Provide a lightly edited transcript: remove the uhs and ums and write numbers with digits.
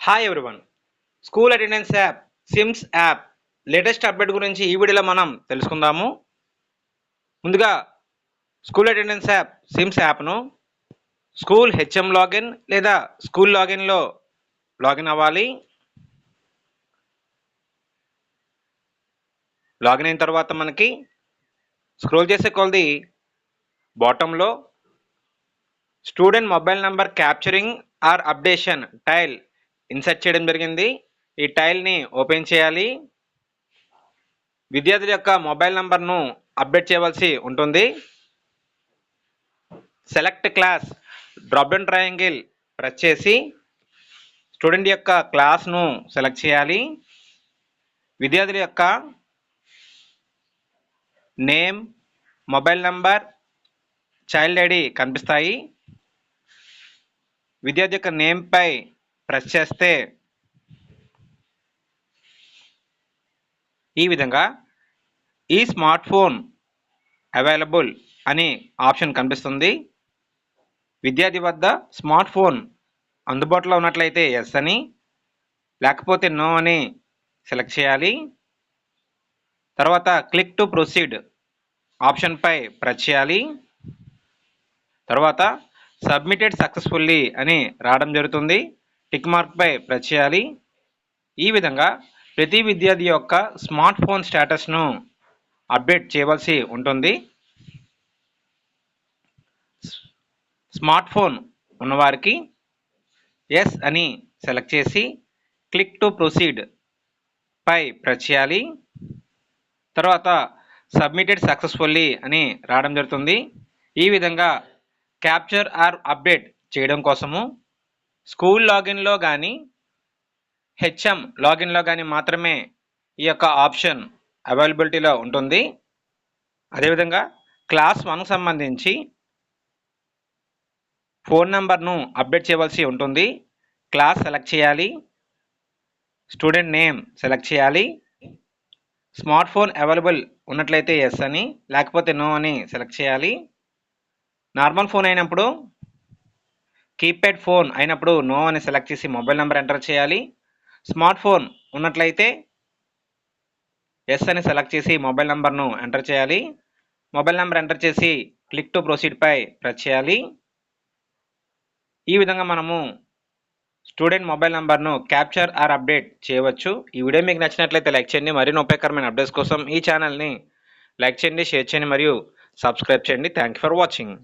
Hi everyone. School attendance app SIMS app latest update గురించి ఈ వీడియోలో మనం తెలుసుకుందాము. ముందుగా స్కూల్ అటెండెన్స్ యాప్ సిమ్స్ యాప్ను స్కూల్ హెచ్ఎం లాగిన్ లేదా స్కూల్ లాగిన్లో లాగిన్ అవ్వాలి. లాగిన్ అయిన తర్వాత మనకి స్క్రోల్ చేసే కొలది బాటంలో student mobile number capturing or updation tile insert చేయడం జరిగింది. ఈ టైల్ని ఓపెన్ చేయాలి. విద్యార్థుల యొక్క మొబైల్ నంబర్ను అప్డేట్ చేయవలసి ఉంటుంది. Select class drop down triangle press చేసి స్టూడెంట్ యొక్క క్లాస్ను సెలెక్ట్ చేయాలి. విద్యార్థుల యొక్క name, mobile number, child ID కనిపిస్తాయి. విద్యార్థి యొక్క నేమ్పై ప్రెస్ చేస్తే ఈ విధంగా ఈ స్మార్ట్ ఫోన్ అవైలబుల్ అని ఆప్షన్ కనిపిస్తుంది. విద్యార్థి వద్ద స్మార్ట్ ఫోన్ అందుబాటులో ఉన్నట్లయితే ఎస్ అని, లేకపోతే నో అని సెలెక్ట్ చేయాలి. తర్వాత క్లిక్ టు ప్రొసీడ్ ఆప్షన్పై ప్రెస్ చేయాలి. తర్వాత సబ్మిటెడ్ సక్సెస్ఫుల్లీ అని రావడం జరుగుతుంది. టిక్ మార్క్పై ప్రెస్ చేయాలి. ఈ విధంగా ప్రతి విద్యార్థి యొక్క స్మార్ట్ ఫోన్ స్టేటస్ను అప్డేట్ చేయవలసి ఉంటుంది. స్మార్ట్ ఫోన్ ఉన్నవారికి ఎస్ అని సెలెక్ట్ చేసి క్లిక్ టు ప్రొసీడ్ పై ప్రెస్ చేయాలి. తర్వాత సబ్మిటెడ్ సక్సెస్ఫుల్లీ అని రావడం జరుగుతుంది. ఈ విధంగా క్యాప్చర్ ఆర్ అప్డేట్ చేయడం కోసము స్కూల్ లాగిన్లో కానీ హెచ్ఎం లాగిన్లో కానీ మాత్రమే ఈ యొక్క ఆప్షన్ అవైలబిలిటీలో ఉంటుంది. అదేవిధంగా క్లాస్ 1కు సంబంధించి ఫోన్ నెంబర్ను అప్డేట్ చేయవలసి ఉంటుంది. క్లాస్ సెలెక్ట్ చేయాలి. స్టూడెంట్ నేమ్ సెలెక్ట్ చేయాలి. స్మార్ట్ ఫోన్ అవైలబుల్ ఉన్నట్లయితే ఎస్ అని, లేకపోతే నో అని సెలెక్ట్ చేయాలి. నార్మల్ ఫోన్ అయినప్పుడు, కీప్యాడ్ ఫోన్ అయినప్పుడు నో అని సెలెక్ట్ చేసి మొబైల్ నెంబర్ ఎంటర్ చేయాలి. స్మార్ట్ ఫోన్ ఉన్నట్లయితే ఎస్ అని సెలెక్ట్ చేసి మొబైల్ నెంబర్ను ఎంటర్ చేయాలి. మొబైల్ నెంబర్ ఎంటర్ చేసి క్లిక్ టు ప్రొసీడ్ పై ప్రెస్ చేయాలి. ఈ విధంగా మనము స్టూడెంట్ మొబైల్ నెంబర్ను క్యాప్చర్ ఆర్ అప్డేట్ చేయవచ్చు. ఈ వీడియో మీకు నచ్చినట్లయితే లైక్ చేయండి. మరిన్ని ఉపయోగకరమైన అప్డేట్స్ కోసం ఈ ఛానల్ని లైక్ చేయండి, షేర్ చేయండి మరియు సబ్స్క్రైబ్ చేయండి. Thank you for watching.